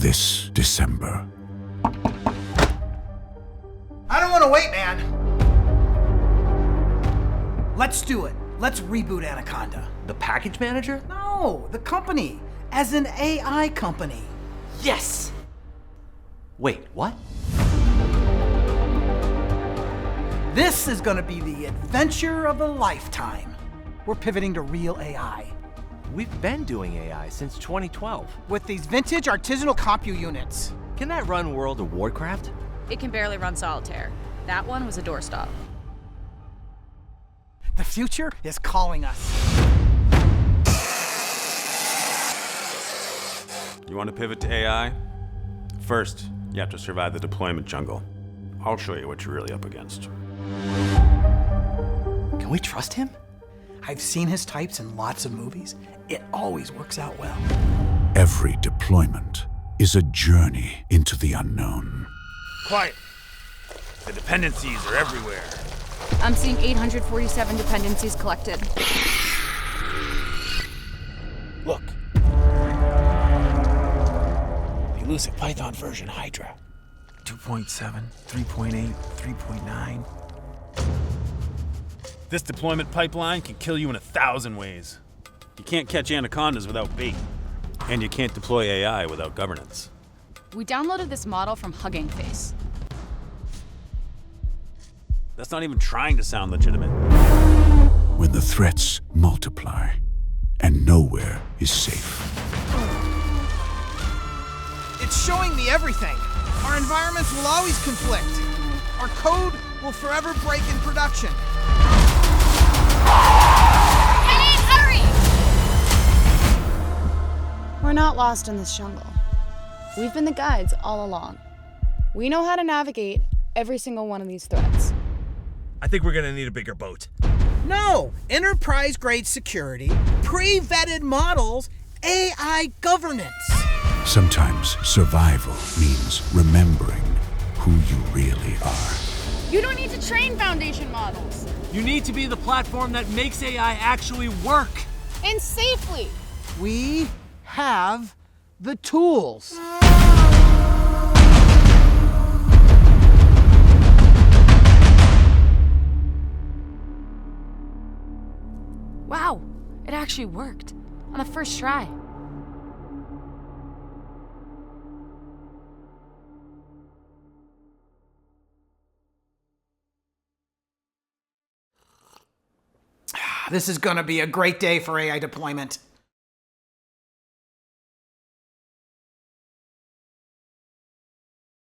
this December. I don't want to wait, man. Let's do it. Let's reboot Anaconda. The package manager? No, the company. As an AI company. Yes! Wait, what? This is gonna be the adventure of a lifetime. We're pivoting to real AI. We've been doing AI since 2012. With these vintage artisanal compu units. Can that run World of Warcraft? It can barely run solitaire. That one was a doorstop. The future is calling us. You want to pivot to AI? First, you have to survive the deployment jungle. I'll show you what you're really up against. Can we trust him? I've seen his types in lots of movies. It always works out well. Every deployment is a journey into the unknown. Quiet. The dependencies are everywhere. I'm seeing 847 dependencies collected. Look. The elusive Python Version Hydra. 2.7, 3.8, 3.9. This deployment pipeline can kill you in 1,000 ways. You can't catch anacondas without bait. And you can't deploy AI without governance. We downloaded this model from Hugging Face. That's not even trying to sound legitimate. When the threats multiply and nowhere is safe. It's showing me everything. Our environments will always conflict. Our code will forever break in production. Hurry! We're not lost in this jungle. We've been the guides all along. We know how to navigate every single one of these threats. I think we're gonna need a bigger boat. No, enterprise-grade security, pre-vetted models, AI governance. Sometimes survival means remembering who you really are. You don't need to train foundation models. You need to be the platform that makes AI actually work. And safely. We have the tools. Wow, it actually worked. On the first try. This is gonna be a great day for AI deployment.